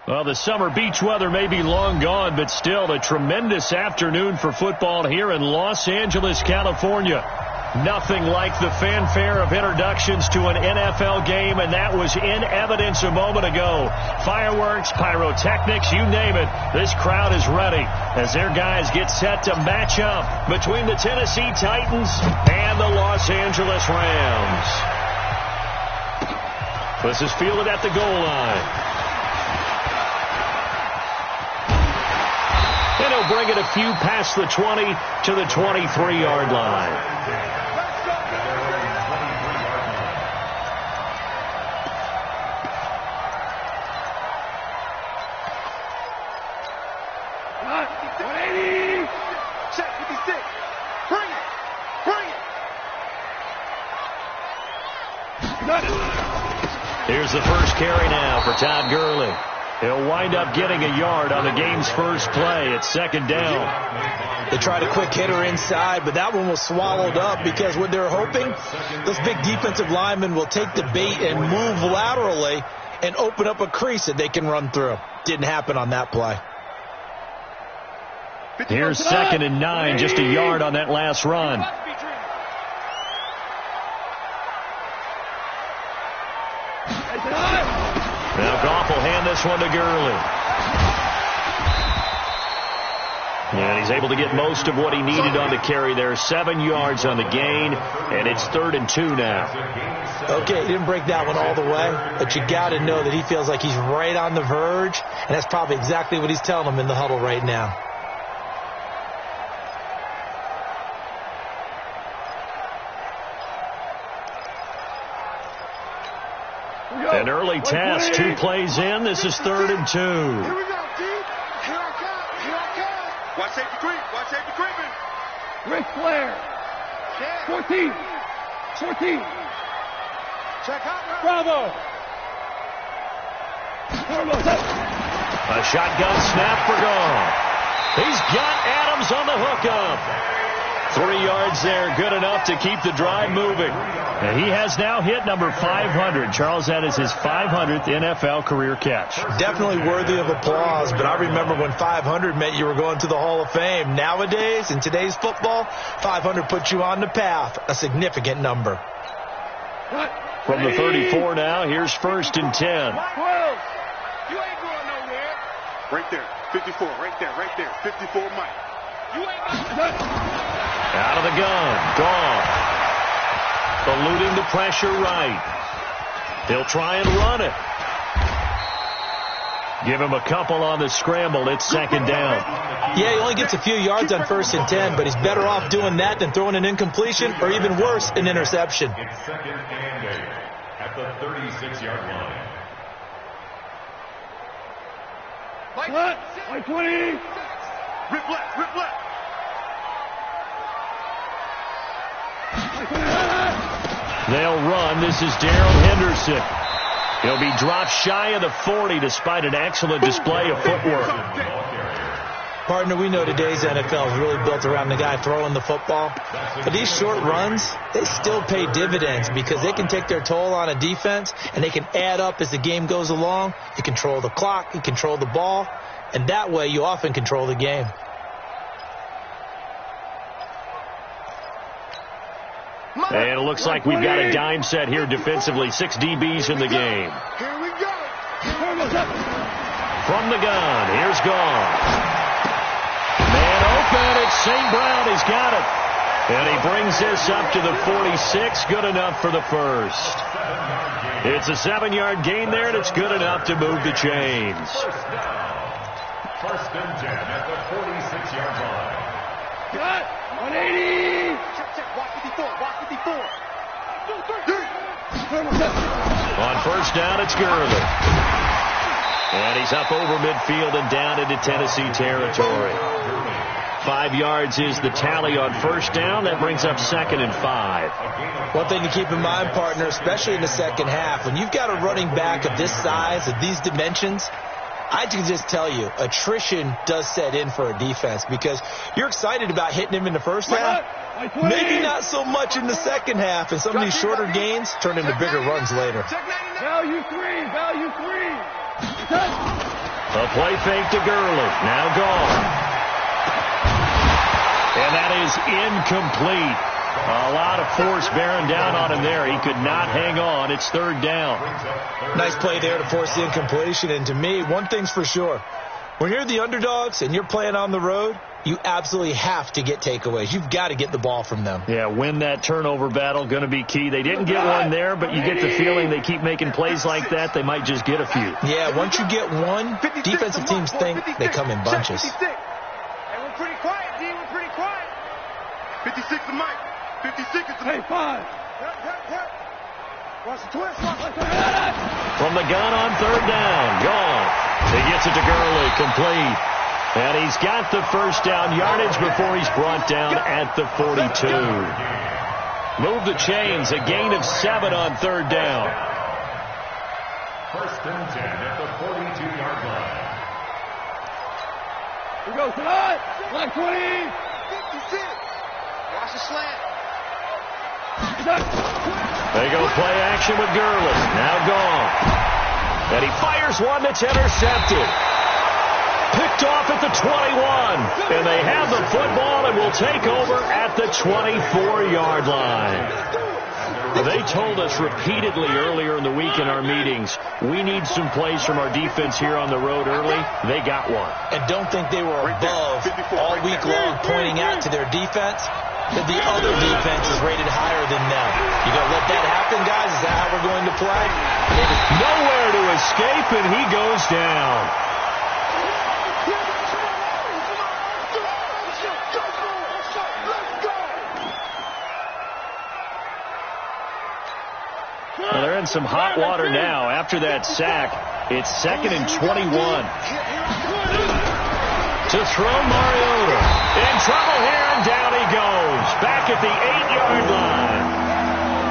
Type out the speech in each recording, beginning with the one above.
Well, the summer beach weather may be long gone, but still a tremendous afternoon for football here in Los Angeles, California. Nothing like the fanfare of introductions to an NFL game, and that was in evidence a moment ago. Fireworks, pyrotechnics, you name it. This crowd is ready as their guys get set to match up between the Tennessee Titans and the Los Angeles Rams. This is fielded at the goal line. And he'll bring it a few past the 20 to the 23-yard line. Here's the first carry now for Todd Gurley. He'll wind up getting a yard on the game's first play. It's second down. They tried a quick hitter inside, but that one was swallowed up because what they're hoping, those big defensive linemen will take the bait and move laterally and open up a crease that they can run through. Didn't happen on that play. Here's 2nd and 9, just a yard on that last run. Now Goff will hand this one to Gurley. And he's able to get most of what he needed on the carry there. 7 yards on the gain, and it's 3rd and 2 now. Okay, he didn't break that one all the way, but you got to know that he feels like he's right on the verge, and that's probably exactly what he's telling them in the huddle right now. An early test, 2 plays in. This is 3rd and 2. Here we go, D. Here I come. Here I come. Watch safety creep. Watch safety creeping. Ric Flair. 14. 14. Check out. Bravo. A shotgun snap for Goff. He's got Adams on the hookup. 3 yards there, good enough to keep the drive moving. And he has now hit number 500. Charles, that is his 500th NFL career catch. Definitely worthy of applause, but I remember when 500 meant you were going to the Hall of Fame. Nowadays, in today's football, 500 puts you on the path, a significant number. From the 34 now, here's 1st and 10. You ain't going nowhere. Right there, 54, right there, 54 Mike. You ain't going out of the gun, Goff. Eluding the pressure right. He'll try and run it. Give him a couple on the scramble. It's 2nd down. Yeah, he only gets a few yards on 1st and 10, but he's better off doing that than throwing an incompletion or even worse, an interception. It's 2nd and 8 at the 36-yard line. Mike 20. Rip left. They'll run. This is Darrell Henderson. He'll be dropped shy of the 40 despite an excellent display of footwork. Partner, we know today's NFL is really built around the guy throwing the football. But these short runs, they still pay dividends because they can take their toll on a defense and they can add up as the game goes along. You control the clock, you control the ball, and that way you often control the game. And it looks like we've got a dime set here defensively. 6 DBs in the game. Here we go. From the gun, here's Goff. Man open, it's St. Brown. He's got it. And he brings this up to the 46. Good enough for the first. It's a 7-yard gain there, and it's good enough to move the chains. 1st and 10 at the 46-yard line. Cut. 180. Watch 54. Watch 54. 2, 3. On 1st down, it's Gurley. And he's up over midfield and down into Tennessee territory. 5 yards is the tally on 1st down. That brings up 2nd and 5. One thing to keep in mind, partner, especially in the second half, when you've got a running back of this size, of these dimensions, I can just tell you, attrition does set in for a defense because you're excited about hitting him in the first half. Maybe not so much in the second half, and some of these shorter gains turn into bigger runs later. Value 3. A play fake to Gurley. Now gone. And that is incomplete. A lot of force bearing down on him there. He could not hang on. It's third down. Nice play there to force the incompletion. And to me, one thing's for sure. When you're the underdogs and you're playing on the road, you absolutely have to get takeaways. You've got to get the ball from them. Yeah, win that turnover battle, going to be key. They didn't get one there, but you get the feeling they keep making plays like that, they might just get a few. Yeah, once you get one, defensive teams think they come in bunches. Hey, we're pretty quiet, D. We're pretty quiet. 56 to Mike. 56 is the Hey, 5. Watch the twist. From the gun on third down. Gone. He gets it to Gurley. Complete. And he's got the first down yardage before he's brought down at the 42. Move the chains. A gain of 7 on third down. First and 10 at the 42-yard line. Here we go, tonight. Line 20. 56. Watch the slant. They go play action with Gurley. Now gone. And he fires one that's intercepted. Picked off at the 21. And they have the football and will take over at the 24-yard line. They told us repeatedly earlier in the week in our meetings, we need some plays from our defense here on the road early. They got one. And don't think they were above all week long pointing out to their defense that the other defense is rated higher than them. You going to let that happen, guys? Is that how we're going to play? Nowhere to escape, and he goes down. Well, they're in some hot water now. After that sack, it's 2nd and 21. To throw Mariota. In trouble here, and down he goes. Back at the 8-yard line.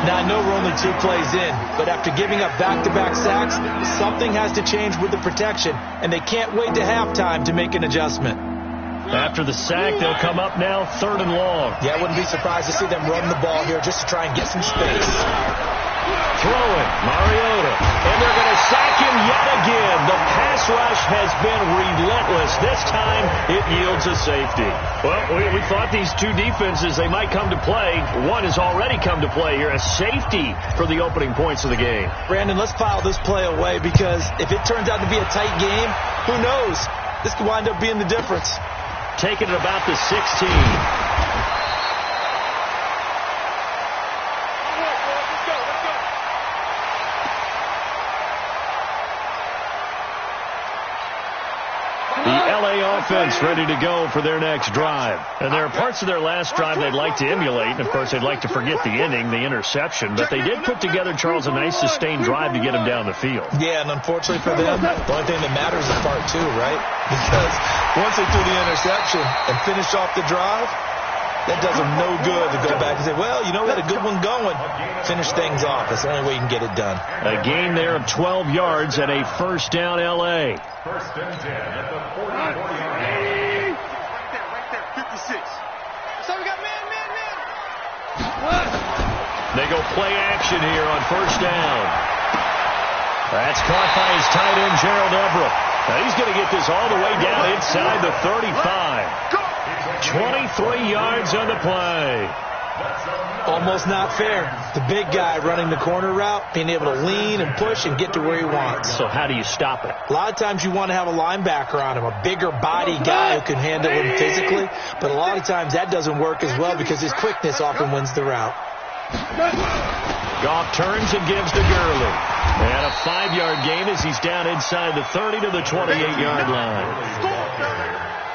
Now, I know we're only 2 plays in, but after giving up back-to-back sacks, something has to change with the protection, and they can't wait to halftime to make an adjustment. After the sack, they'll come up now 3rd and long. Yeah, I wouldn't be surprised to see them run the ball here just to try and get some space. Throwing, Mariota, and they're going to sack him yet again. The pass rush has been relentless. This time, it yields a safety. Well, we thought these two defenses, they might come to play. One has already come to play here, a safety for the opening points of the game. Brandon, let's file this play away because if it turns out to be a tight game, who knows? This could wind up being the difference. Taking it about the 16. Offense ready to go for their next drive. And there are parts of their last drive they'd like to emulate. And, of course, they'd like to forget the ending, the interception. But they did put together, Charles, a nice sustained drive to get him down the field. Yeah, and unfortunately for them, the only thing that matters is part 2, right? Because once they threw the interception and finished off the drive, that does them no good to go back and say, well, you know, we had a good one going. Finish things off. That's the only way you can get it done. A gain there of 12 yards and a first down L.A. First and 10 at the 44-yard line. Right there, 56. So we got man. They go play action here on first down. That's caught by his tight end, Gerald Everett. Now he's going to get this all the way down inside the 35. 23 yards on the play. Almost not fair. The big guy running the corner route, being able to lean and push and get to where he wants. So how do you stop it? A lot of times you want to have a linebacker on him, a bigger body guy who can handle him physically. But a lot of times that doesn't work as well because his quickness often wins the route. Goff turns and gives to Gurley. And a 5-yard gain as he's down inside the 30 to the 28-yard line.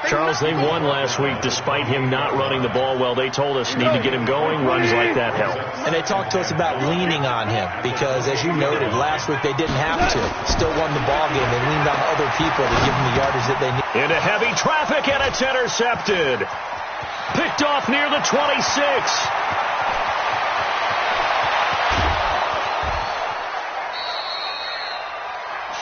Charles, they won last week despite him not running the ball well. They told us need to get him going. Runs like that help. And they talked to us about leaning on him because, as you noted, last week they didn't have to. Still won the ball game. They leaned on other people to give them the yardage that they need. Into heavy traffic, and it's intercepted. Picked off near the 26.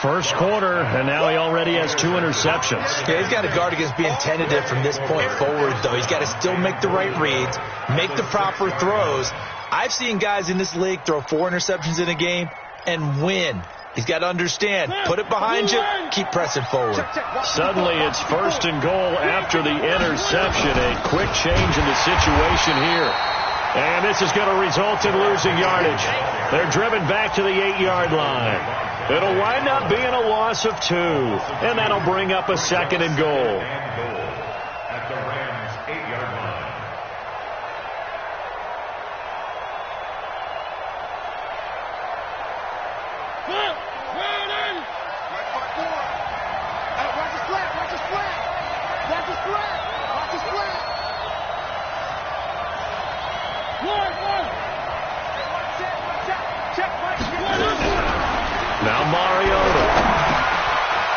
First quarter, and now he already has 2 interceptions. Yeah, he's got to guard against being tentative from this point forward, though. He's got to still make the right reads, make the proper throws. I've seen guys in this league throw 4 interceptions in a game and win. He's got to understand, put it behind you, keep pressing forward. Suddenly it's 1st and goal after the interception. A quick change in the situation here. And this is going to result in losing yardage. They're driven back to the 8-yard line. It'll wind up being a loss of 2. And that'll bring up a 2nd and goal. At the Rams' 8-yard line. Now Mariota.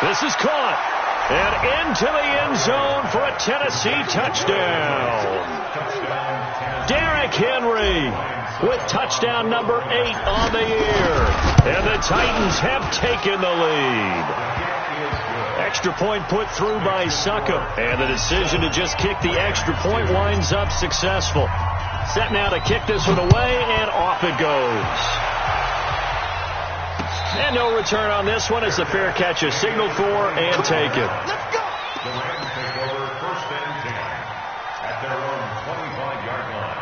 This is caught. And into the end zone for a Tennessee touchdown. Derrick Henry with touchdown number 8 on the year. And the Titans have taken the lead. Extra point put through by Succop. And the decision to just kick the extra point winds up successful. Set now to kick this one away, and off it goes. And no return on this one as the fair catch is signaled for and taken. Let's go. The Rams take over 1st and 10 at their own 25-yard line.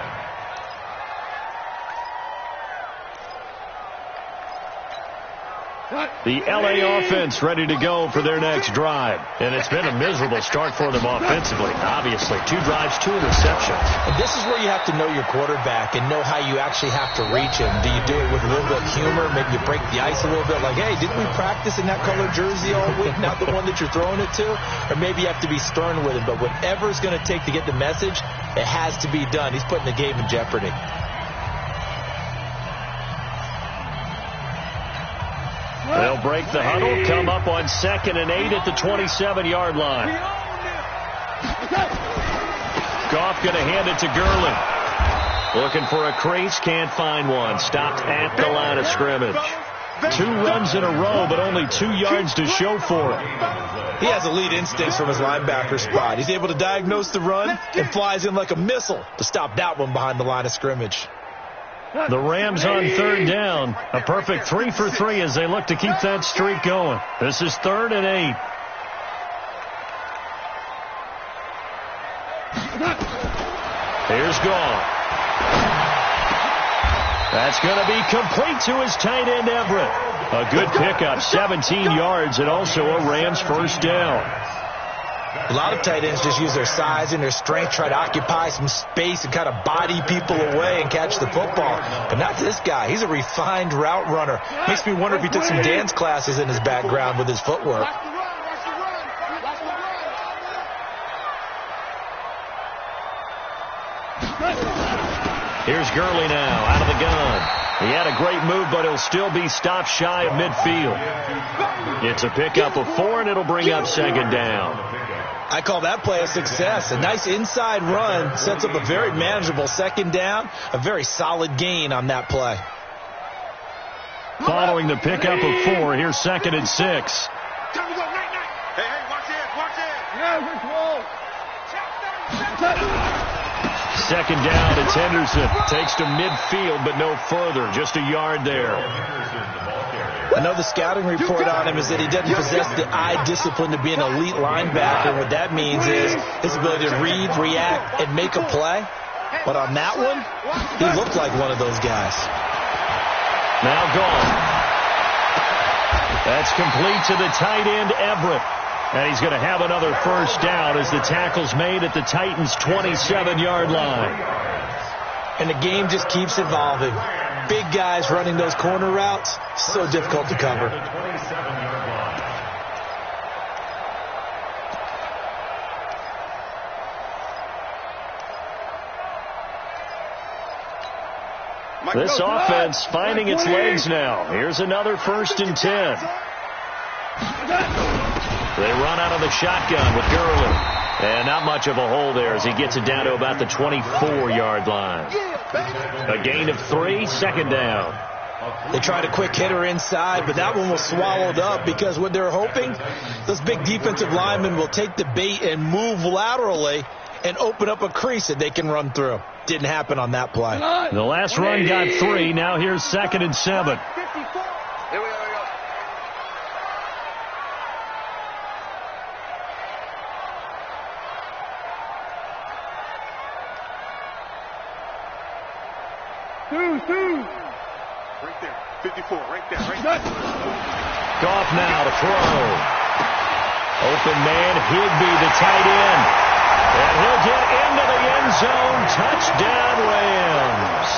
The LA offense ready to go for their next drive. And it's been a miserable start for them offensively. Obviously, 2 drives, 2 interceptions. And this is where you have to know your quarterback and know how you actually have to reach him. Do you do it with a little bit of humor? Maybe you break the ice a little bit like, hey, didn't we practice in that colored jersey all week? Not the one that you're throwing it to? Or maybe you have to be stern with him. But whatever it's going to take to get the message, it has to be done. He's putting the game in jeopardy. They'll break the huddle, come up on 2nd and 8 at the 27-yard line. Goff going to hand it to Gurley. Looking for a crease, can't find one. Stopped at the line of scrimmage. 2 runs in a row, but only 2 yards to show for it. He has elite instincts from his linebacker spot. He's able to diagnose the run and flies in like a missile to stop that one behind the line of scrimmage. The Rams on 3rd down. A perfect 3 for 3 as they look to keep that streak going. This is 3rd and 8. Here's Goff. That's going to be complete to his tight end, Everett. A good pickup, 17 yards, and also a Rams 1st down. A lot of tight ends just use their size and their strength, try to occupy some space and kind of body people away and catch the football. But not this guy. He's a refined route runner. Makes me wonder if he took some dance classes in his background with his footwork. Here's Gurley now, out of the gun. He had a great move, but he'll still be stopped shy of midfield. It's a pickup of 4, and it'll bring up 2nd down. I call that play a success. A nice inside run sets up a very manageable 2nd down. A very solid gain on that play. Following the pickup of 4, here's 2nd and 6. Time to go, night. Hey, watch it. Yeah, we're close. 2nd down, it's Henderson. Takes to midfield, but no further. Just a yard there. I know the scouting report on him is that he doesn't possess the eye discipline to be an elite linebacker. What that means is his ability to read, react, and make a play. But on that one, he looked like one of those guys. Now gone. That's complete to the tight end, Everett. And he's going to have another 1st down as the tackle's made at the Titans' 27-yard line. And the game just keeps evolving. Big guys running those corner routes, so difficult to cover. This offense finding its legs now. Here's another 1st and 10. They run out of the shotgun with Gurley. And not much of a hole there as he gets it down to about the 24-yard line. A gain of 3, 2nd down. They tried a quick hitter inside, but that one was swallowed up because what they're hoping, those big defensive linemen will take the bait and move laterally and open up a crease that they can run through. Didn't happen on that play. The last run got 3. Now here's 2nd and 7. Right there. 54. Right there. Right there. Goff now to throw. Open man, Higbee, the tight end. And he'll get into the end zone. Touchdown, Rams.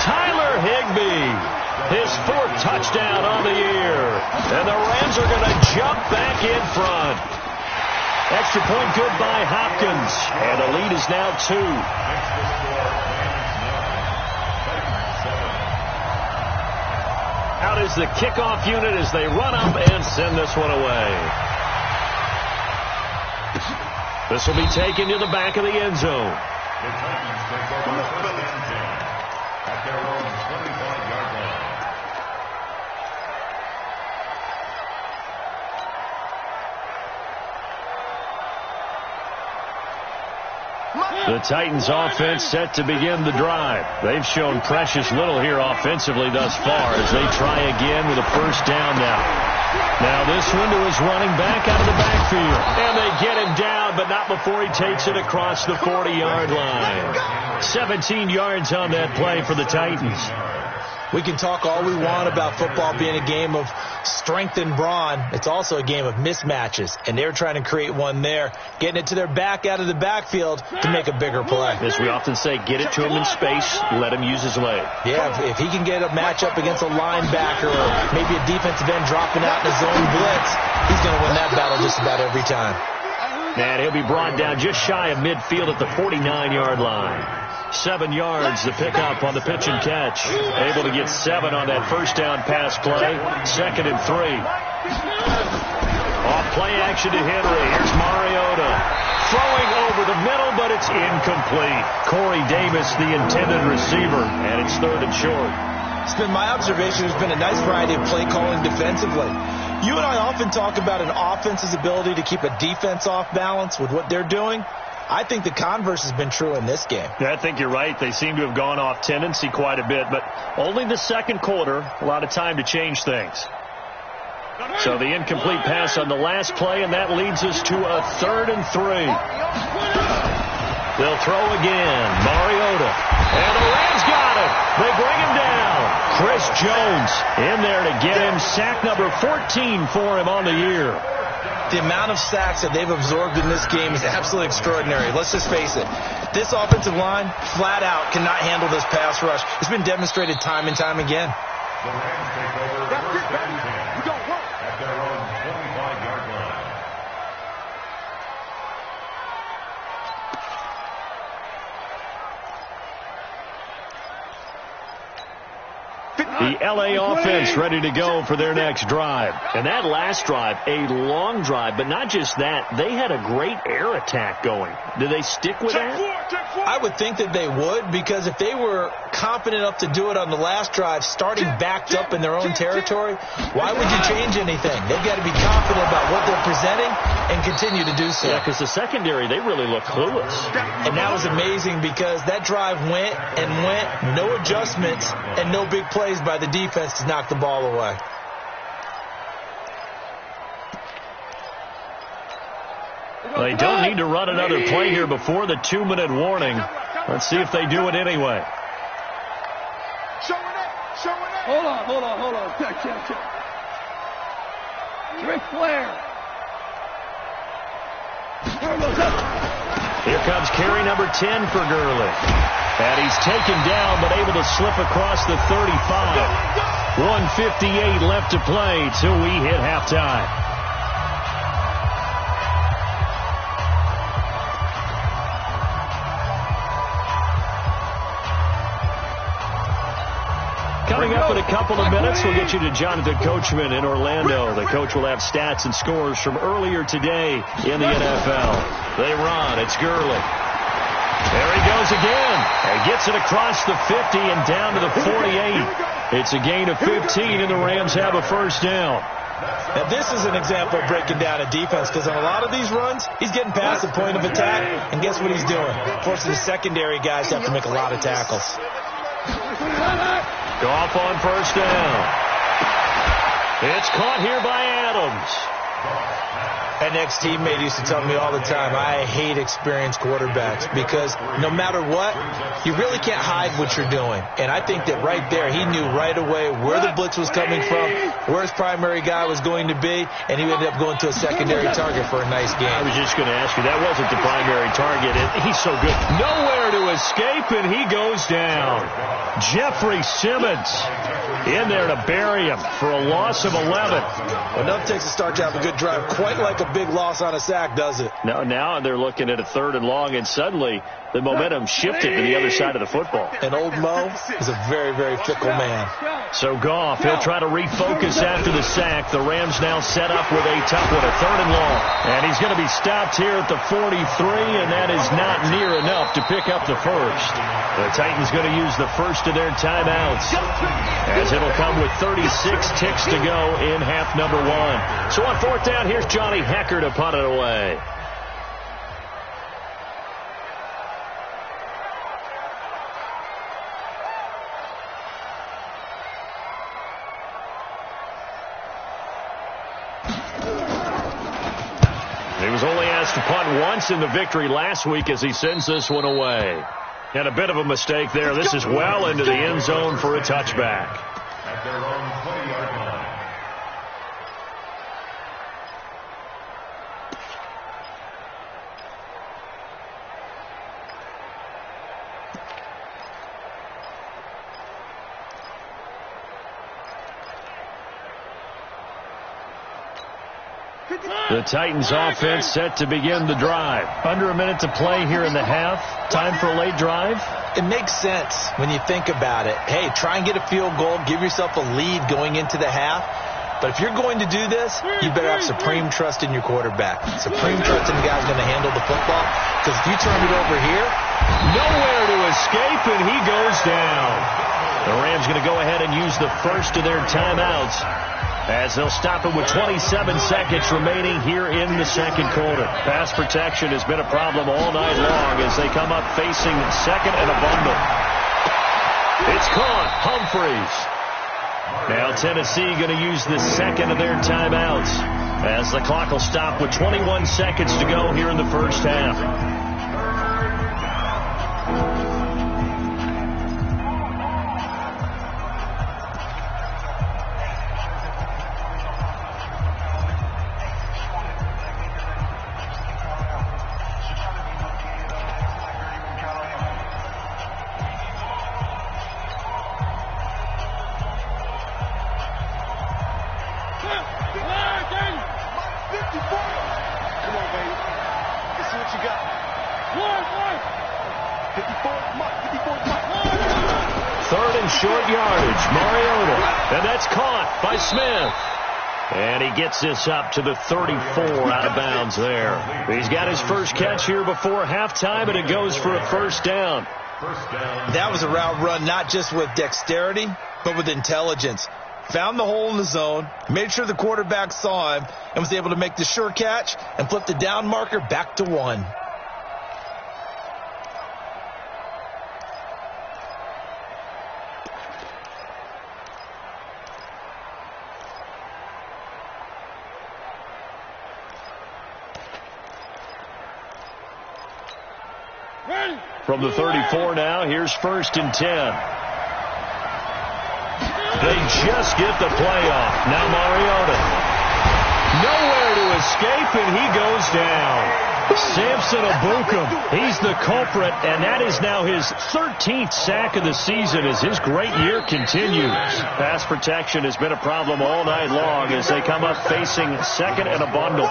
Tyler Higbee, his 4th touchdown on the year. And the Rams are going to jump back in front. Extra point good by Hopkins. And the lead is now 2. Out is the kickoff unit as they run up and send this one away. This will be taken to the back of the end zone. The Titans take over first and 10 at their own 25-yard line. The Titans offense set to begin the drive. They've shown precious little here offensively thus far as they try again with a first down now. Now this window is running back out of the backfield. And they get him down, but not before he takes it across the 40-yard line. 17 yards on that play for the Titans. We can talk all we want about football being a game of strength and brawn. It's also a game of mismatches, and they're trying to create one there, getting it to their back out of the backfield to make a bigger play. As we often say, get it to him in space, let him use his leg. Yeah, if he can get a matchup against a linebacker or maybe a defensive end dropping out in a zone blitz, he's going to win that battle just about every time. And he'll be brought down just shy of midfield at the 49-yard line. 7 yards to pick up on the pitch and catch. Able to get 7 on that first down pass play. 2nd and 3. Off play action to Henry. Here's Mariota. Throwing over the middle, but it's incomplete. Corey Davis, the intended receiver, and it's 3rd and short. It's been my observation there's been a nice variety of play calling defensively. You and I often talk about an offense's ability to keep a defense off balance with what they're doing. I think the converse has been true in this game. Yeah, I think you're right. They seem to have gone off tendency quite a bit, but only the second quarter, a lot of time to change things. So the incomplete pass on the last play, and that leads us to a 3rd and 3. They'll throw again. Mariota. And the Rams got him. They bring him down. Chris Jones in there to get him. Sack number 14 for him on the year. The amount of sacks that they've absorbed in this game is absolutely extraordinary. Let's just face it. This offensive line, flat out, cannot handle this pass rush. It's been demonstrated time and time again. The Rams take over first and 10 at their own 25-yard line. The L.A. offense ready to go for their next drive. And that last drive, a long drive, but not just that. They had a great air attack going. Did they stick with that? I would think that they would, because if they were confident enough to do it on the last drive, starting backed up in their own territory, why would you change anything? They've got to be confident about what they're presenting and continue to do so. Yeah, because the secondary, they really look clueless. And that was amazing because that drive went and went, no adjustments and no big plays by the defense to knock the ball away. They don't need to run another play here before the 2-minute warning. Let's see if they do it anyway. Hold on. Check. Ric Flair. Here comes carry number 10 for Gurley. And he's taken down, but able to slip across the 35. 1:58 left to play till we hit halftime. Coming up in a couple of minutes, we'll get you to Jonathan Coachman in Orlando. The coach will have stats and scores from earlier today in the NFL. They run. It's Gurley. There he goes again. And gets it across the 50 and down to the 48. It's a gain of 15, and the Rams have a first down. Now, this is an example of breaking down a defense, because on a lot of these runs, he's getting past the point of attack, and guess what he's doing? Forcing the secondary guys to have to make a lot of tackles. Goff on first down. It's caught here by Adams. An ex-teammate used to tell me all the time, I hate experienced quarterbacks because no matter what, you really can't hide what you're doing. And I think that right there, he knew right away where the blitz was coming from, where his primary guy was going to be, and he ended up going to a secondary target for a nice game. I was just going to ask you, that wasn't the primary target. He's so good. Nowhere to escape, and he goes down. Jeffrey Simmons in there to bury him for a loss of 11. Enough takes a start to have a good drive, quite like a big loss on a sack, does it? Now they're looking at a 3rd and long, and suddenly the momentum shifted to the other side of the football. And old Mo is a very, very fickle man. So Goff, he'll try to refocus after the sack. The Rams now set up with a tough one, a 3rd and long. And he's going to be stopped here at the 43, and that is not near enough to pick up the first. The Titans going to use the first of their timeouts, as it'll come with 36 ticks to go in half number 1. So on 4th down, here's Johnny Hecker to punt it away. He was only asked to punt once in the victory last week as he sends this one away. And a bit of a mistake there. This is well into the end zone for a touchback. At their own 20-yard line. The Titans offense set to begin the drive. Under a minute to play here in the half. Time for a late drive. It makes sense when you think about it. Hey, try and get a field goal. Give yourself a lead going into the half. But if you're going to do this, you better have supreme trust in your quarterback. Supreme trust in the guy who's going to handle the football. Because if you turn it over here, nowhere to escape, and he goes down. The Rams going to go ahead and use the first of their timeouts, as they'll stop it with 27 seconds remaining here in the second quarter. Pass protection has been a problem all night long as they come up facing 2nd and a bundle. It's caught. Humphreys. Now Tennessee going to use the 2nd of their timeouts, as the clock will stop with 21 seconds to go here in the first half. Short yardage, Mariota, and that's caught by Smith. And he gets this up to the 34 out of bounds there. He's got his first catch here before halftime, and it goes for a first down. That was a route run not just with dexterity, but with intelligence. Found the hole in the zone, made sure the quarterback saw him, and was able to make the sure catch and flip the down marker back to 1. From the 34 now, here's 1st and 10. They just get the play off. Now Mariota. Nowhere to escape, and he goes down. Samson Ebukam, he's the culprit, and that is now his 13th sack of the season as his great year continues. Pass protection has been a problem all night long as they come up facing 2nd and a bundle.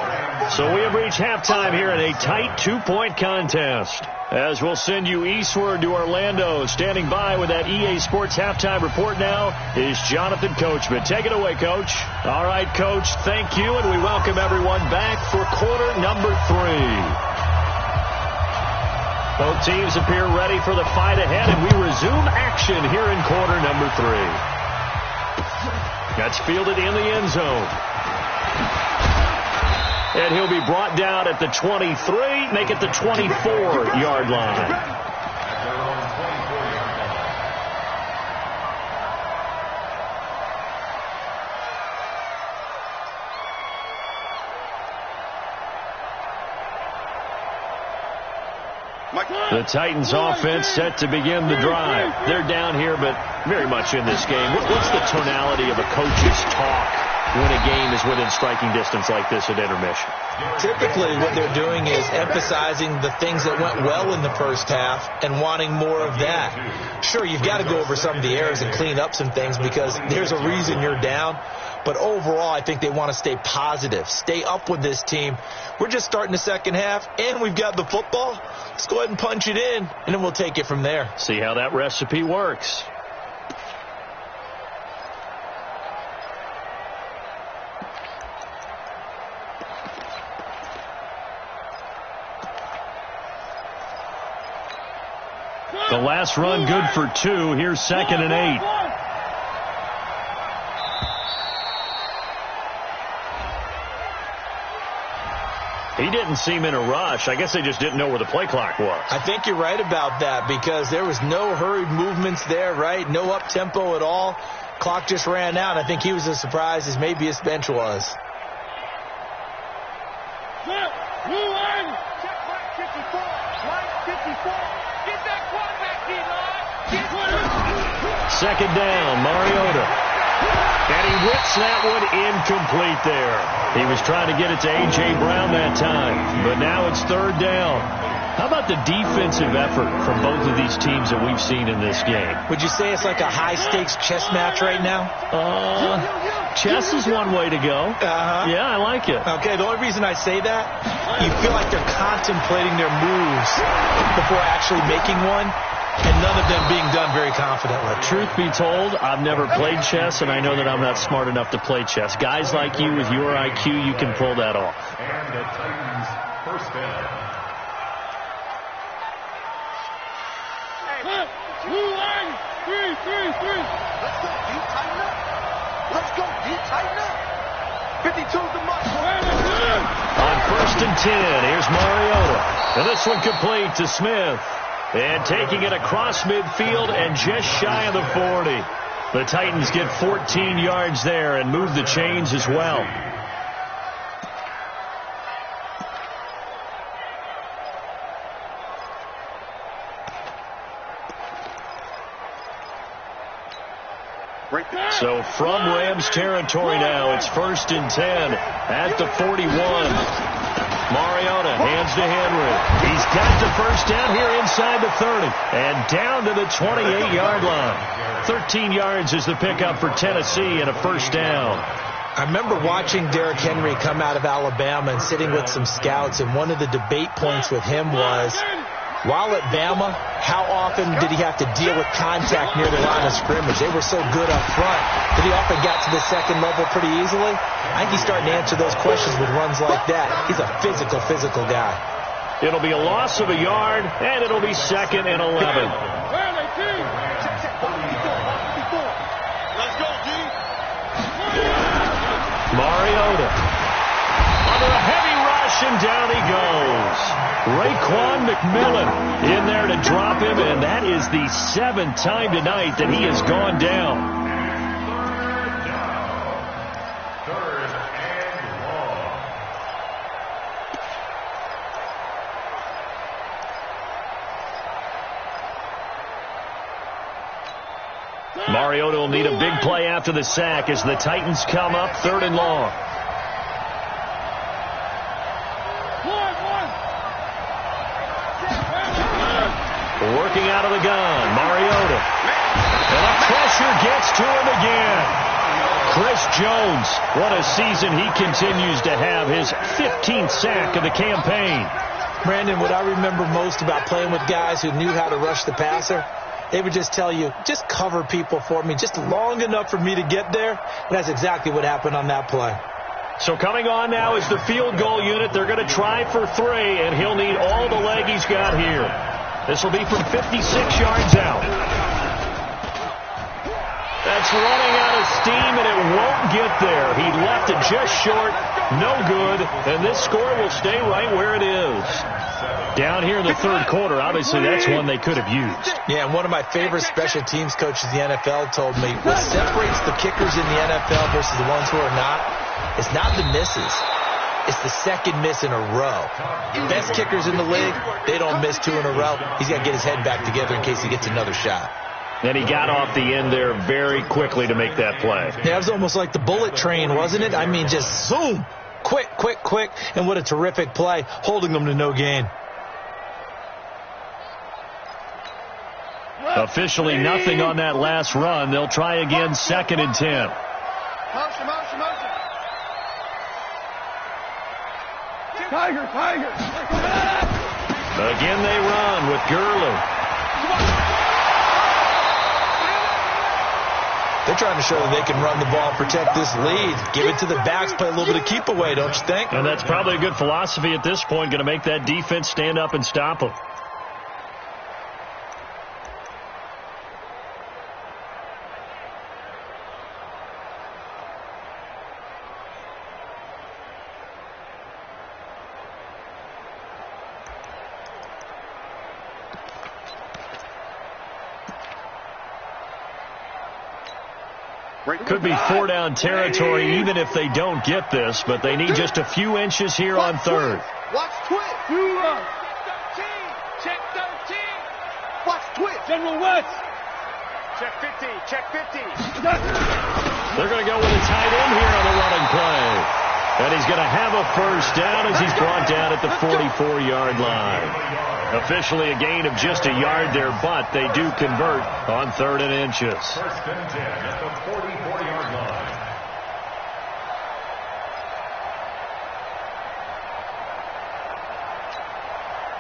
So we have reached halftime here in a tight 2-point contest. As we'll send you eastward to Orlando. Standing by with that EA Sports halftime report now is Jonathan Coachman. Take it away, Coach. All right, Coach, thank you, and we welcome everyone back for quarter number 3. Both teams appear ready for the fight ahead, and we resume action here in quarter number 3. That's fielded in the end zone. And he'll be brought down at the 23, make it the 24-yard line. The Titans offense set to begin the drive. They're down here, but very much in this game. What's the tonality of a coach's talk when a game is within striking distance like this at intermission? Typically what they're doing is emphasizing the things that went well in the first half and wanting more of that. Sure, you've got to go over some of the errors and clean up some things because there's a reason you're down. But overall, I think they want to stay positive, stay up with this team. We're just starting the second half, and we've got the football. Let's go ahead and punch it in, and then we'll take it from there. See how that recipe works. The last run good for 2. Here's 2nd and 8. He didn't seem in a rush. I guess they just didn't know where the play clock was. I think you're right about that because there was no hurried movements there, right? No up-tempo at all. Clock just ran out. I think he was as surprised as maybe his bench was. Second down, Mariota. And he whips that one incomplete there. He was trying to get it to A.J. Brown that time, but now it's 3rd down. How about the defensive effort from both of these teams that we've seen in this game? Would you say it's like a high-stakes chess match right now? Chess is one way to go. Yeah, I like it. Okay, the only reason I say that, you feel like they're contemplating their moves before actually making one. And none of them being done very confidently. Truth be told, I've never played chess, and I know that I'm not smart enough to play chess. Guys like you with your IQ, you can pull that off. And the Titans first down. Let's go, D. Tighten up. 52's the mark. On 1st and 10, here's Mariota. And this one complete to Smith. And taking it across midfield and just shy of the 40. The Titans get 14 yards there and move the chains as well. So from Rams territory now, it's 1st and 10 at the 41. Mariota hands to Henry. He's got the first down here inside the 30. And down to the 28-yard line. 13 yards is the pickup for Tennessee and a first down. I remember watching Derrick Henry come out of Alabama and sitting with some scouts, and one of the debate points with him was, while at Bama, how often did he have to deal with contact near the line of scrimmage? They were so good up front that he often got to the second level pretty easily. I think he's starting to answer those questions with runs like that. He's a physical guy. It'll be a loss of a yard, and it'll be 2nd and 11. Let's go, D. Mariota. Under a heavy rush, and down he goes. Raekwon McMillan in there to drop him, and that is the 7th time tonight that he has gone down. Mariota will need a big play after the sack as the Titans come up 3rd and long. Working out of the gun, Mariota. And the pressure gets to him again. Chris Jones, what a season he continues to have, his 15th sack of the campaign. Brandon, what I remember most about playing with guys who knew how to rush the passer, they would just tell you, just cover people for me, just long enough for me to get there. And that's exactly what happened on that play. So coming on now is the field goal unit. They're going to try for 3, and he'll need all the leg he's got here. This will be from 56 yards out. That's running out of steam, and it won't get there. He left it just short, no good, and this score will stay right where it is. Down here in the 3rd quarter, obviously that's one they could have used. Yeah, and one of my favorite special teams coaches in the NFL told me what separates the kickers in the NFL versus the ones who are not, it's not the misses. It's the second miss in a row. Best kickers in the league, they don't miss 2 in a row. He's got to get his head back together in case he gets another shot. And he got off the end there very quickly to make that play. Yeah, it was almost like the bullet train, wasn't it? I mean, just zoom. Quick, quick, quick. And what a terrific play, holding them to no gain. Officially nothing on that last run. They'll try again, 2nd and 10. Motion. Tiger. Again they run with Gurley. They're trying to show that they can run the ball, protect this lead, give it to the backs, play a little bit of keep away, don't you think? And that's probably a good philosophy at this point, going to make that defense stand up and stop them. Could be 4-down territory even if they don't get this, but they need just a few inches here on 3rd. Watch twitch. Check 13. Watch twitch. General West. Check 15. Check 15. They're going to go with a tight end here on the running play. And he's going to have a first down as he's brought down at the 44-yard line. Officially a gain of just a yard there, but they do convert on 3rd and inches. 1st and 10 at the 44-yard line.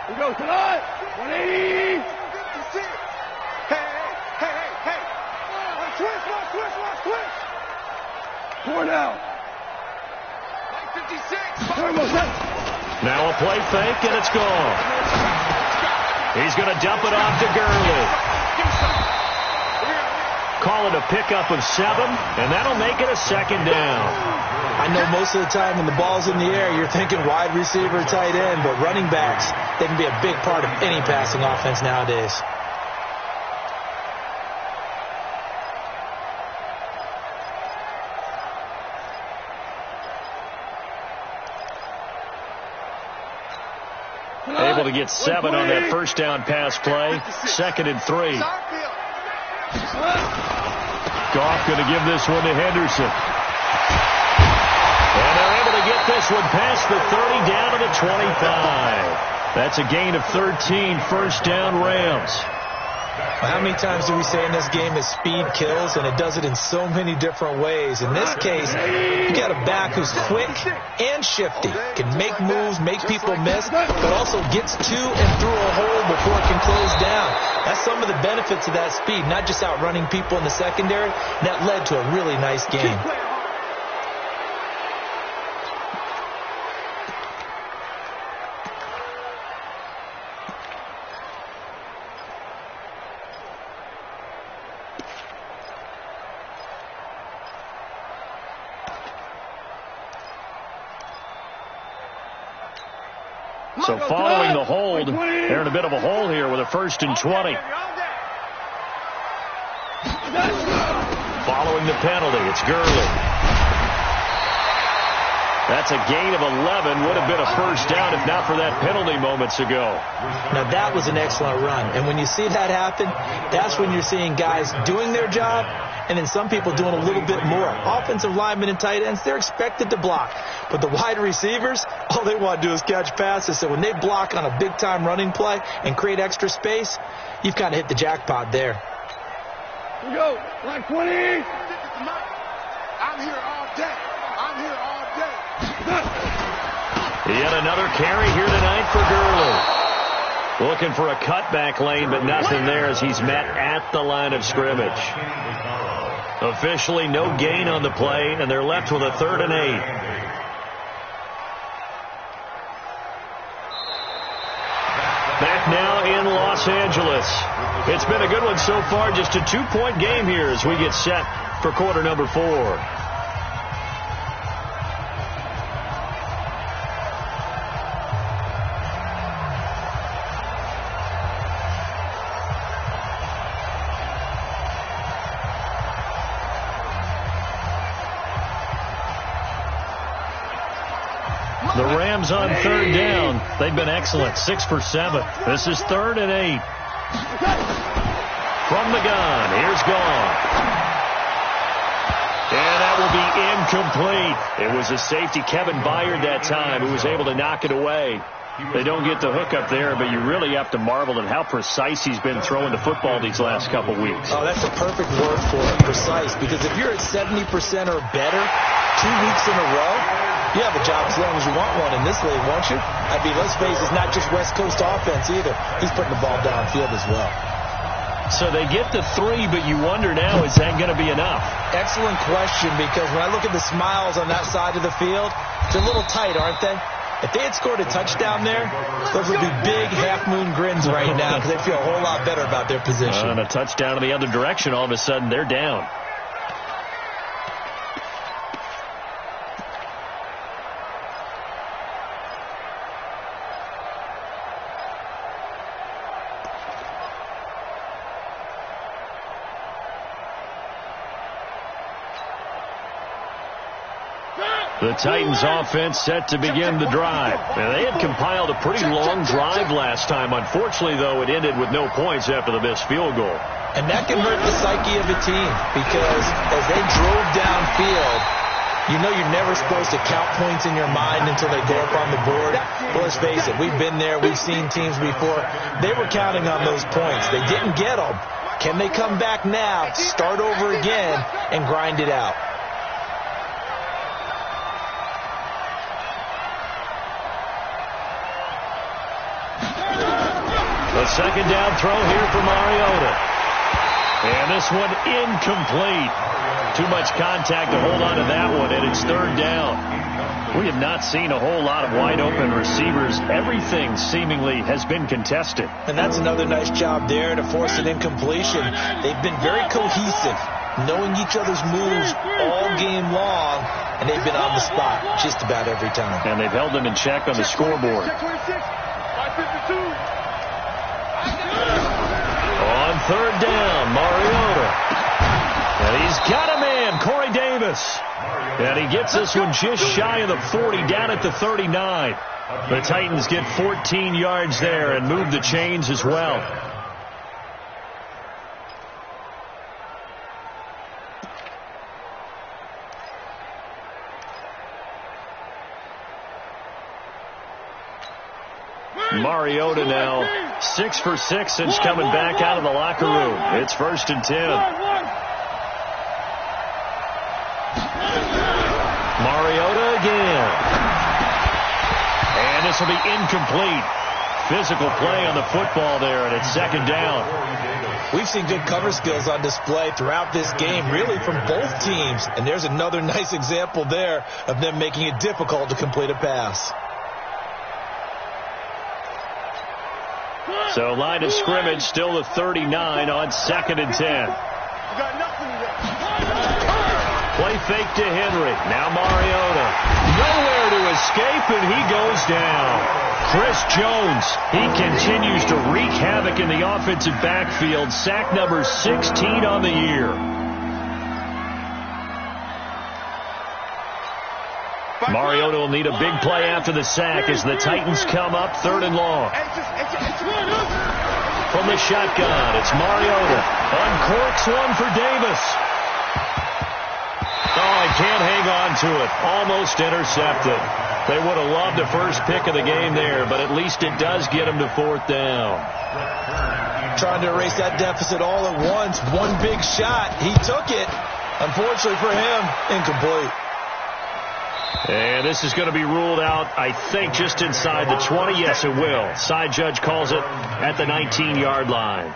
We go tonight. 180. 56. Hey. Watch twitch. 4 down. 56. Now a play fake, and it's gone. He's going to dump it off to Gurley. Call it a pickup of 7, and that'll make it a 2nd down. I know most of the time when the ball's in the air, you're thinking wide receiver, tight end, but running backs, they can be a big part of any passing offense nowadays. Able to get 7 on that first down pass play. 2nd and 3. Goff going to give this one to Henderson. And they're able to get this one past the 30 down to the 25. That's a gain of 13, first down Rams. How many times do we say in this game that speed kills, and it does it in so many different ways? In this case, you got a back who's quick and shifty, can make moves, make people miss, but also gets to and through a hole before it can close down. That's some of the benefits of that speed, not just outrunning people in the secondary. That led to a really nice game. So following the hold, they're in a bit of a hole here with a 1st and 20. Following the penalty, it's Gurley. That's a gain of 11. Would have been a first down if not for that penalty moments ago. Now, that was an excellent run. And when you see that happen, that's when you're seeing guys doing their job and then some people doing a little bit more. Offensive linemen and tight ends, they're expected to block. But the wide receivers, all they want to do is catch passes. So when they block on a big-time running play and create extra space, you've kind of hit the jackpot there. We go. Line 20. I'm here all day. Yet another carry here tonight for Gurley. Looking for a cutback lane, but nothing there as he's met at the line of scrimmage. Officially no gain on the play, and they're left with a 3rd and 8. Back now in Los Angeles. It's been a good one so far, just a 2-point game here as we get set for quarter number 4. The Rams on third down. They've been excellent. 6 for 7. This is 3rd and 8. From the gun. Here's Gone. And that will be incomplete. It was a safety, Kevin Byard, that time, who was able to knock it away. They don't get the hook up there, but you really have to marvel at how precise he's been throwing the football these last couple weeks. Oh, that's a perfect word for it, precise. Because if you're at 70% or better 2 weeks in a row, you have a job as long as you want one in this league, won't you? I mean, let's face it, it's not just West Coast offense either. He's putting the ball downfield as well. So they get the 3, but you wonder now, is that going to be enough? Excellent question, because when I look at the smiles on that side of the field, they're a little tight, aren't they? If they had scored a touchdown there, those would be big half-moon grins right now because they feel a whole lot better about their position. And a touchdown in the other direction, all of a sudden they're down. The Titans offense set to begin the drive. Now, they had compiled a pretty long drive last time. Unfortunately, though, it ended with no points after the missed field goal. And that can hurt the psyche of a team because as they drove downfield, you know you're never supposed to count points in your mind until they go up on the board. But let's face it, we've been there. We've seen teams before. They were counting on those points. They didn't get them. Can they come back now, start over again, and grind it out? A second down throw here for Mariota. And this one incomplete. Too much contact to hold on to that one, and it's 3rd down. We have not seen a whole lot of wide-open receivers. Everything seemingly has been contested. And that's another nice job there to force an incompletion. They've been very cohesive, knowing each other's moves all game long, and they've been on the spot just about every time. And they've held them in check on the scoreboard. On 3rd down, Mariota. And he's got a man, Corey Davis. And he gets this one just shy of the 40, down at the 39. The Titans get 14 yards there and move the chains as well. Mariota now 6 for 6 since coming back out of the locker room. It's 1st and 10. Mariota again. And this will be incomplete. Physical play on the football there, and it's 2nd down. We've seen good cover skills on display throughout this game, really from both teams. And there's another nice example there of them making it difficult to complete a pass. So line of scrimmage still the 39 on 2nd and 10. Play fake to Henry. Now Mariota. Nowhere to escape, and he goes down. Chris Jones, he continues to wreak havoc in the offensive backfield. Sack number 16 on the year. Mariota will need a big play after the sack as the Titans come up 3rd and long. From the shotgun, it's Mariota. Uncorks one for Davis. Oh, I can't hang on to it. Almost intercepted. They would have loved the first pick of the game there, but at least it does get them to 4th down. Trying to erase that deficit all at once. One big shot. He took it. Unfortunately for him, incomplete. And this is going to be ruled out, I think, just inside the 20. Yes, it will. Side judge calls it at the 19-yard line.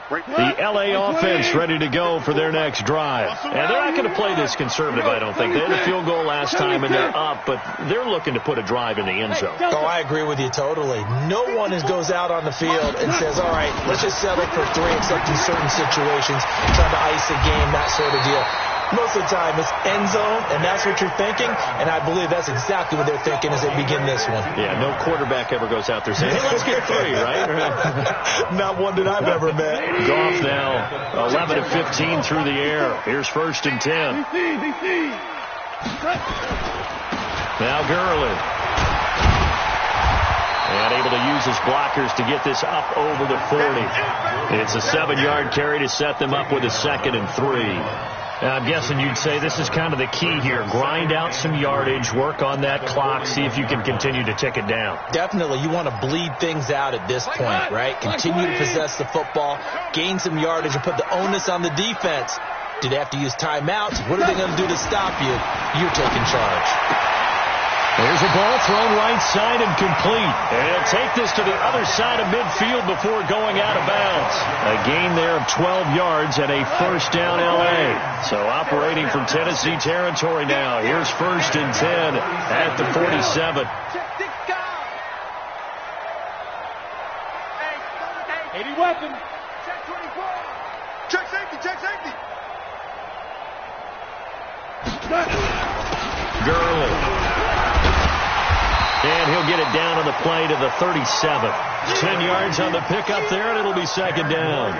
The L.A. offense ready to go for their next drive. And they're not going to play this conservative, I don't think. They had a field goal last time, and they're up, but they're looking to put a drive in the end zone. Oh, I agree with you totally. No one goes out on the field and says, all right, let's just settle for 3, except in certain situations, trying to ice a game, that sort of deal. Most of the time, it's end zone, and that's what you're thinking, and I believe that's exactly what they're thinking as they begin this one. Yeah, no quarterback ever goes out there saying, hey, let's get 3, right? Not one that I've ever met. Goff now 11 of 15 through the air. Here's 1st and 10. Now Gurley. And able to use his blockers to get this up over the 40. It's a 7-yard carry to set them up with a 2nd and 3. I'm guessing you'd say this is kind of the key here. Grind out some yardage, work on that clock, see if you can continue to tick it down. Definitely. You want to bleed things out at this point, right? Continue to possess the football, gain some yardage, and put the onus on the defense. Do they have to use timeouts? What are they going to do to stop you? You're taking charge. There's a ball thrown right side and complete. And he'll take this to the other side of midfield before going out of bounds. A gain there of 12 yards and a 1st down L.A. So operating from Tennessee territory now. Here's 1st and 10 at the 47. Hey, weapon. Check 24. Check safety. Check safety. Gurley. And he'll get it down on the play to the 37. 10 yards on the pickup there, and it'll be 2nd down.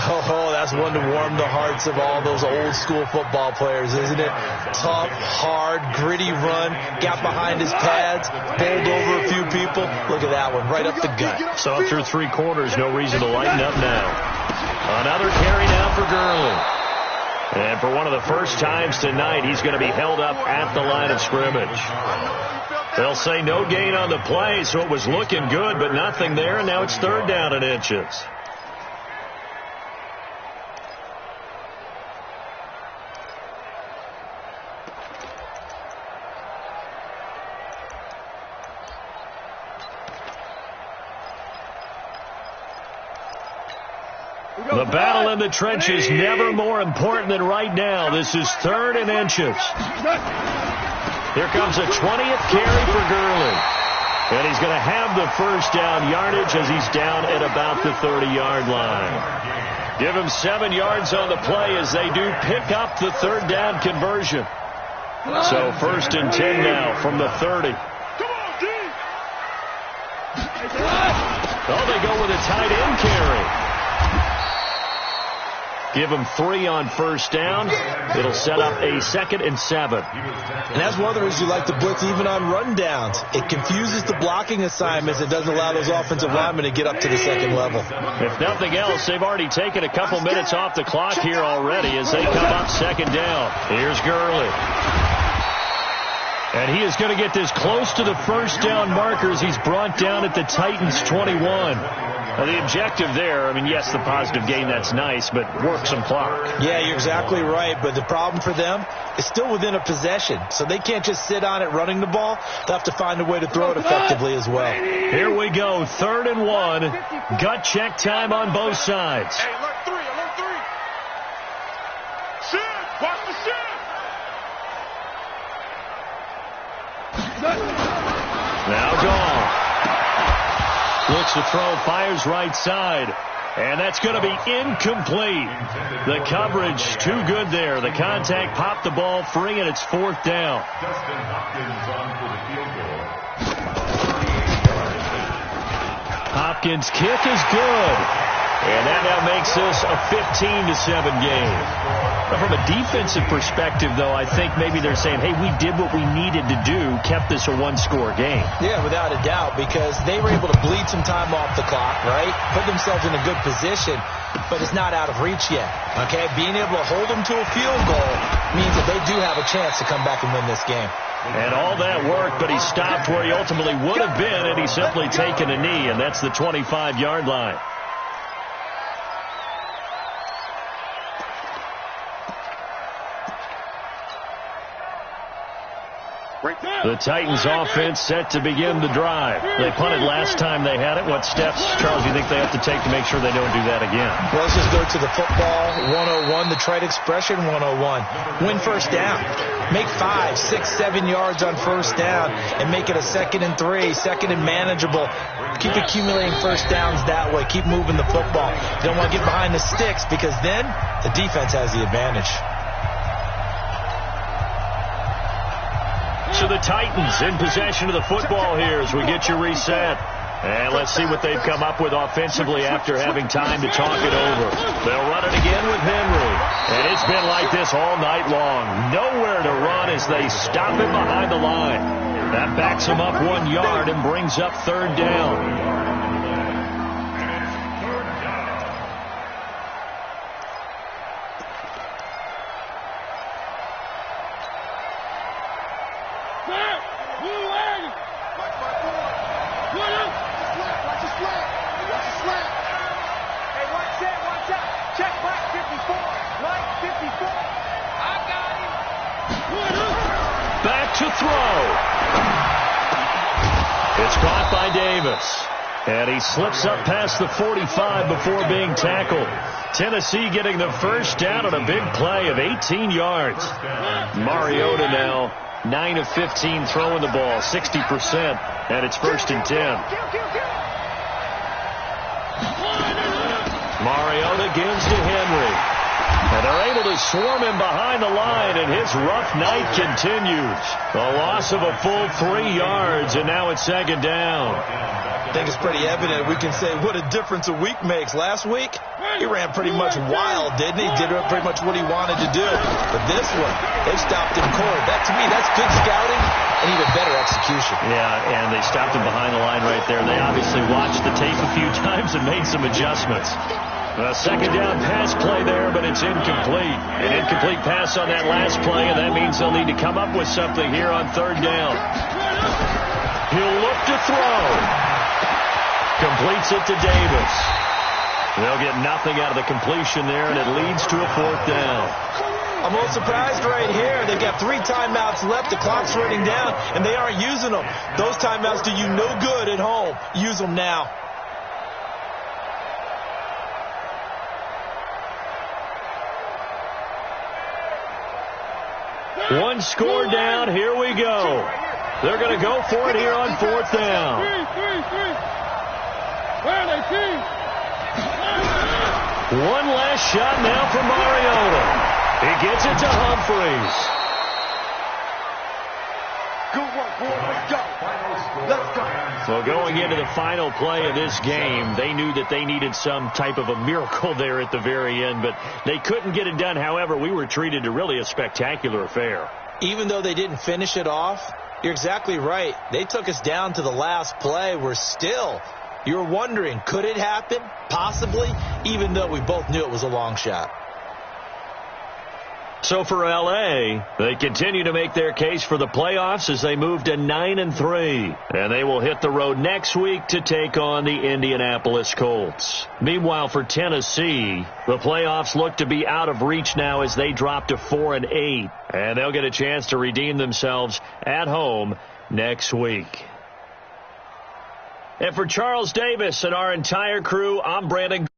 Oh, that's one to warm the hearts of all those old school football players, isn't it? Tough, hard, gritty run, got behind his pads, bowled over a few people. Look at that one, right up the gut. So through 3 quarters, no reason to lighten up now. Another carry now for Gurley. And for one of the first times tonight, he's going to be held up at the line of scrimmage. They'll say no gain on the play, so it was looking good, but nothing there, and now it's 3rd down and inches. The battle in the trenches never more important than right now. This is 3rd and inches. Here comes a 20th carry for Gurley. And he's going to have the 1st down yardage as he's down at about the 30-yard line. Give him 7 yards on the play as they do pick up the 3rd down conversion. So 1st and 10 now from the 30. Oh, they go with a tight end carry. Give him 3 on 1st down. It'll set up a 2nd and 7. And that's one of the reasons you like to blitz even on run downs. It confuses the blocking assignments. It doesn't allow those offensive linemen to get up to the 2nd level. If nothing else, they've already taken a couple minutes off the clock here already as they come up 2nd down. Here's Gurley. And he is going to get this close to the 1st down markers. He's brought down at the Titans' 21. Well, the objective there, I mean, yes, the positive gain, that's nice, but work some clock. Yeah, you're exactly right, but the problem for them is still within a possession, so they can't just sit on it running the ball. They'll have to find a way to throw it effectively as well. Here we go, 3rd and 1. Gut check time on both sides. Hey, alert 3, alert 3. Shift, watch the shift. Now Goff. Looks to throw, fires right side. And that's going to be incomplete. The coverage too good there. The contact popped the ball free, and it's 4th down. Dustin Hopkins on for the field goal. Hopkins' kick is good. And that now makes this a 15-7 game. But from a defensive perspective, though, I think maybe they're saying, hey, we did what we needed to do, kept this a 1-score game. Yeah, without a doubt, because they were able to bleed some time off the clock, right? Put themselves in a good position, but it's not out of reach yet, okay? Being able to hold them to a field goal means that they do have a chance to come back and win this game. And all that worked, but he stopped where he ultimately would have been, and he's simply taken a knee, and that's the 25-yard line. The Titans offense set to begin the drive. They punted last time they had it. What steps, Charles, do you think they have to take to make sure they don't do that again? Well, let's just go to the football 101, the trade expression 101. Win 1st down. Make 5, 6, 7 yards on 1st down and make it a 2nd and 3, 2nd and manageable. Keep accumulating 1st downs that way. Keep moving the football. You don't want to get behind the sticks because then the defense has the advantage. So the Titans in possession of the football here as we get you reset. And let's see what they've come up with offensively after having time to talk it over. They'll run it again with Henry. And it's been like this all night long. Nowhere to run as they stop him behind the line. That backs him up 1 yard and brings up 3rd down. Back to throw. It's caught by Davis. And he slips up past the 45 before being tackled. Tennessee getting the first down on a big play of 18 yards. Mariota now 9 of 15 throwing the ball, 60%. And it's 1st and 10. Mariota gives to Henry. And they're able to swarm him behind the line, and his rough night continues. A loss of a full 3 yards, and now it's 2nd down. I think it's pretty evident. We can say what a difference a week makes. Last week, he ran pretty much wild, didn't he? Did pretty much what he wanted to do. But this one, they stopped him cold. That, to me, that's good scouting and even better execution. Yeah, and they stopped him behind the line right there. They obviously watched the tape a few times and made some adjustments. A 2nd down pass play there, but it's incomplete. An incomplete pass on that last play, and that means they'll need to come up with something here on 3rd down. He'll look to throw. Completes it to Davis. They'll get nothing out of the completion there, and it leads to a 4th down. I'm a little surprised right here. They've got 3 timeouts left. The clock's running down, and they aren't using them. Those timeouts do you no good at home. Use them now. One score down. Here we go. They're going to go for it here on 4th down. One last shot now for Mariota. He gets it to Humphreys. Good work, boy. Let's go. Let's go. Well, going into the final play of this game, they knew that they needed some type of a miracle there at the very end, but they couldn't get it done. However, we were treated to really a spectacular affair. Even though they didn't finish it off, you're exactly right. They took us down to the last play. You're wondering, could it happen? Possibly, even though we both knew it was a long shot. So for L.A., they continue to make their case for the playoffs as they move to 9-3. And they will hit the road next week to take on the Indianapolis Colts. Meanwhile, for Tennessee, the playoffs look to be out of reach now as they drop to 4-8. And they'll get a chance to redeem themselves at home next week. And for Charles Davis and our entire crew, I'm Brandon